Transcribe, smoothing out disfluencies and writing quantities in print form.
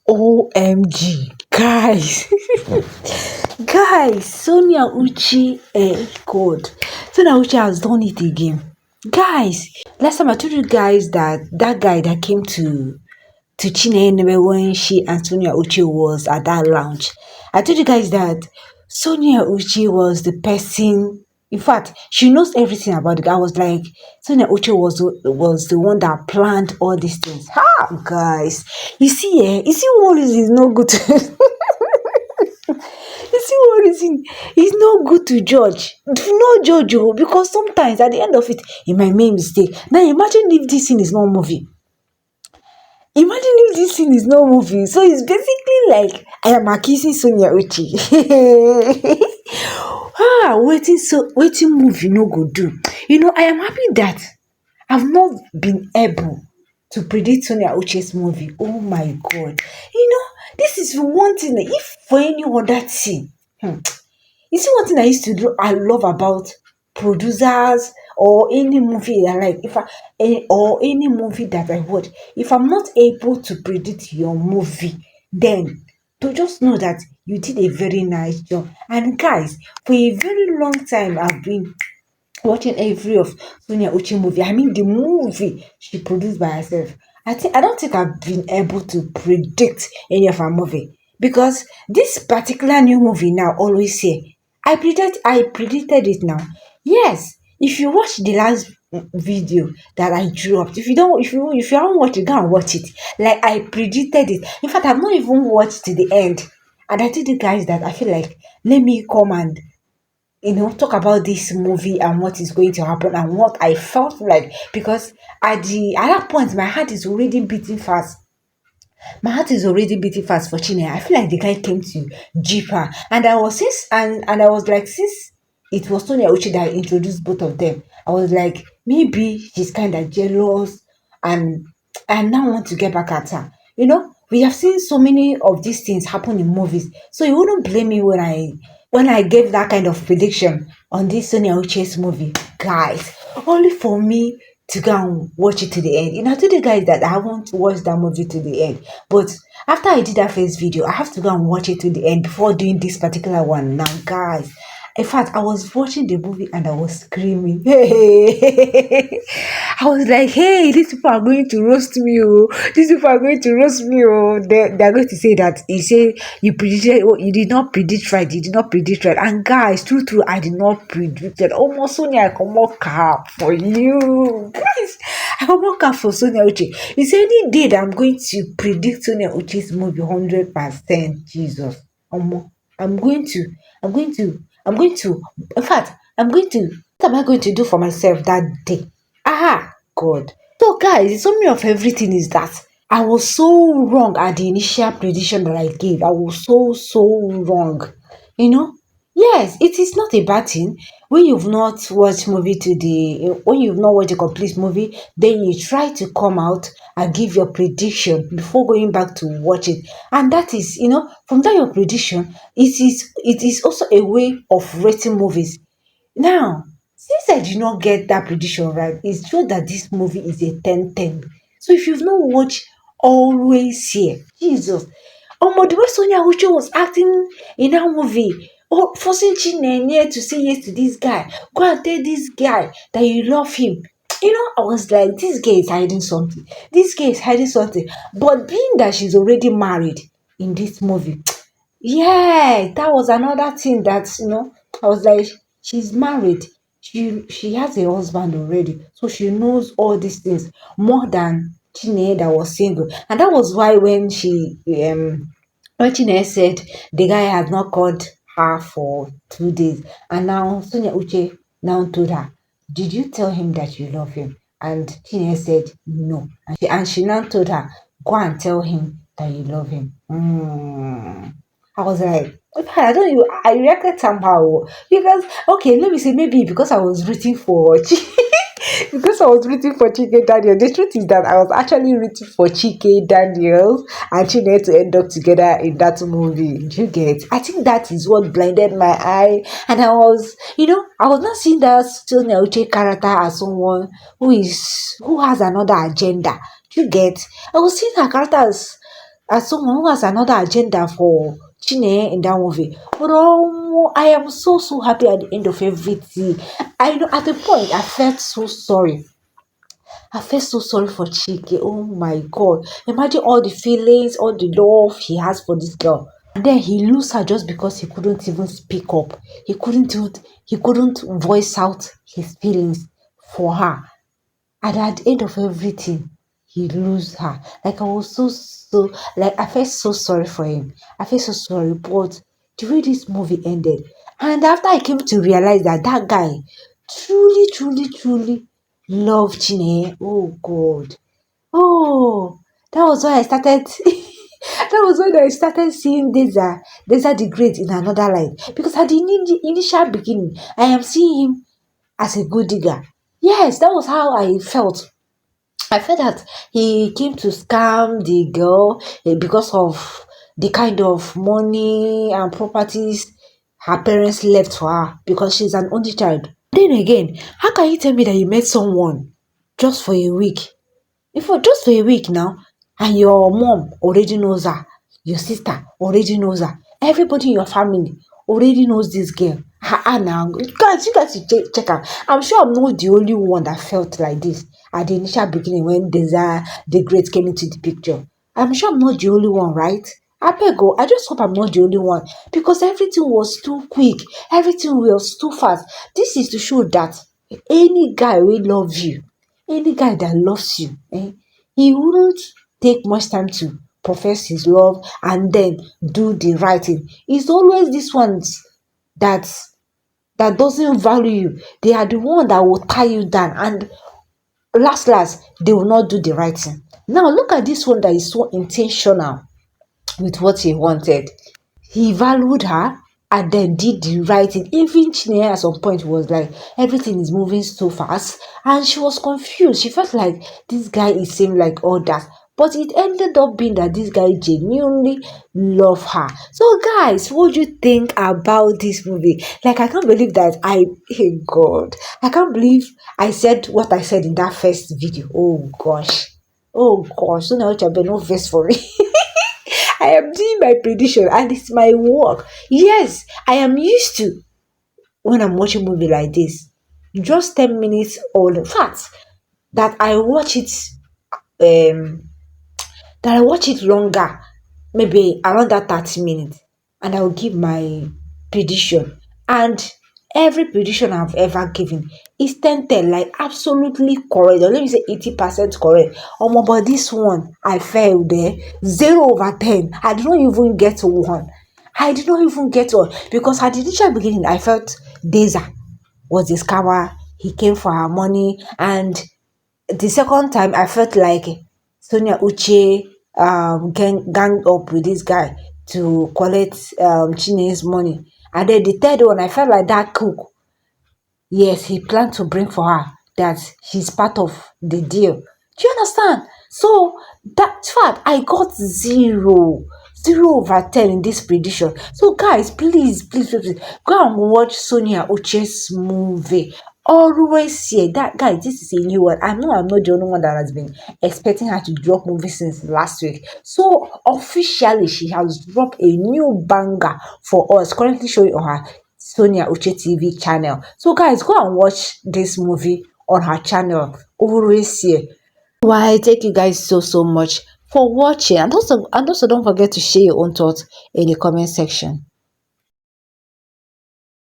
OMG, guys, guys, Sonia Uchi, God, Sonia Uchi has done it again, guys. Last time I told you guys that that guy that came to Chineneme when she and Sonia Uchi was at that lounge. I told you guys that Sonia Uchi was the person. In fact, she knows everything about it. I was like, Sonia Uchi was the one that planned all these things. Ha, guys, you see one reason is not good. You see one reason it's not good to judge. Do not judge you because sometimes at the end of it might make mistake. Now imagine if this thing is not movie. Imagine if this thing is not moving. So it's basically like I am accusing Sonia Uchi. Waiting movie no go do. I am happy that I've not been able to predict Sonia Uchi's movie. Oh my god. This is one thing that if for any other thing. You see one thing I used to do I love about producers or any movie I like or any movie that I watch. If I'm not able to predict your movie, then to just know that you did a very nice job. And guys, for a very long time I've been watching every of Sonia Uchi movie. I mean the movie she produced by herself. I don't think I've been able to predict any of her movie because this particular new movie now always say I predicted it now. Yes, if you watch the last video that I drew up, if you haven't watched it, go and watch it. Like I predicted it. In fact, I've not even watched to the end. And I told you guys that I feel like let me come and talk about this movie and what is going to happen and what I felt like because at that point my heart is already beating fast. My heart is already beating fast for Chine. I feel like the guy came to jeep her. And I was like, since it was Sonia Uchi that introduced both of them, I was like, maybe she's kind of jealous and I now want to get back at her. We have seen so many of these things happen in movies. So you wouldn't blame me when I gave that kind of prediction on this Sonia Uche's movie, guys. Only for me to go and watch it to the end. I told you guys that I haven't watched that movie to the end. But after I did that first video, I have to go and watch it to the end before doing this particular one. Now, guys, in fact, I was watching the movie and I was screaming. Hey, I was like, hey, these people are going to roast me. Oh. These people are going to roast me. Oh. They're going to say that you say you predicted, oh, you did not predict right. You did not predict right. And guys, true, I did not predict it. Almost Sonia, I come more cap for you. Guys, I come more cap for Sonia Uchi. It's any day that I'm going to predict Sonia Uchi's movie 100%. Jesus. I'm going to, I'm going to, I'm going to, in fact, what am I going to do for myself that day? Ah, God. So, guys, some of everything is that I was so wrong at the initial prediction that I gave. I was so wrong. Yes, it is not a bad thing when you've not watched when you've not watched a complete movie, then you try to come out and give your prediction before going back to watch it. And that is, from that your prediction, it is also a way of rating movies. Now, since I did not get that prediction right, it's true that this movie is a 10-10. So if you've not watched Always Here, Jesus, the way Sonia Uche was acting in that movie, forcing Chinenye to say yes to this guy, go and tell this guy that you love him. I was like, this girl is hiding something. This girl is hiding something. But being that she's already married in this movie, yeah, that was another thing that I was like, she's married. She has a husband already, so she knows all these things more than Chineye that was single, and that was why when Chineye said the guy had not called her for 2 days, and now Sonia Uche now told her, "Did you tell him that you love him?" And Chineye said no, and she now told her, "Go and tell him that you love him." I was like, okay, I don't know. I reacted somehow because okay, let me say maybe because I was rooting for because I was rooting for Chike Daniel. The truth is that I was actually rooting for Chike Daniel and Chineke to end up together in that movie. Do you get? I think that is what blinded my eye, and I was not seeing that Sonia Uche character as someone who has another agenda. Do you get? I was seeing her character as as someone who has another agenda for Chineye in that movie. But I am so happy at the end of everything. I know at the point I felt so sorry. I felt so sorry for Chike. Oh my god. Imagine all the feelings, all the love he has for this girl. And then he lose her just because he couldn't even speak up. He couldn't voice out his feelings for her. And at the end of everything, he lose her. Like I was so like I felt so sorry for him. I felt so sorry, but the way this movie ended, and after I came to realize that that guy truly loved Chineye. Oh God. Oh, that was why I started. That was when I started seeing Deza the Great in another light. Because at the initial beginning, I am seeing him as a good digger. Yes, that was how I felt. I felt that he came to scam the girl because of the kind of money and properties her parents left for her because she's an only child. Then again, how can you tell me that you met someone just for a week? If for just for a week now, and your mom already knows her, your sister already knows her, everybody in your family already knows this girl. Now, you guys should check out. I'm sure I'm not the only one that felt like this at the initial beginning when Desire the Great came into the picture. I'm sure I'm not the only one, right? I beg oh, I just hope I'm not the only one because everything was too quick, everything was too fast. This is to show that any guy will love you, any guy that loves you, he wouldn't take much time to profess his love and then do the right thing. It's always these ones that doesn't value you. They are the one that will tie you down and last they will not do the right thing. Now look at this one that is so intentional with what he wanted. He valued her and then did the right thing. Even Chineye at some point was like, everything is moving so fast, and she was confused. She felt like this guy is same like others. But it ended up being that this guy genuinely loved her. So guys, what do you think about this movie? Like I can't believe that hey God, I can't believe I said what I said in that first video. Oh gosh. Oh gosh, so now you have no verse for me. I am doing my prediction and it's my work. Yes, I am used to when I'm watching movie like this. Just 10 minutes or the fact that um I watch it longer, maybe around that 30 minutes, and I will give my prediction. And every prediction I've ever given is 10-10, like absolutely correct. Or let me say 80% correct. But this one, I failed there. 0/10. I did not even get one. I did not even get one because at the initial beginning, I felt Deza was the scammer. He came for her money, and the second time I felt like Sonia Uche gang up with this guy to collect Chine's money. And then the third one, I felt like that cook. Yes, he planned to bring for her that he's part of the deal. Do you understand? So that's fact, I got 0/10 in this prediction. So guys, please, go and watch Sonia Uche's movie. Always here, that guy, this is a new one. I know I'm not the only one that has been expecting her to drop movie since last week. So officially, she has dropped a new banger for us, currently showing on her Sonia Uche TV channel. So guys, go and watch this movie on her channel. Always here. Why, thank you guys so much for watching, and also don't forget to share your own thoughts in the comment section.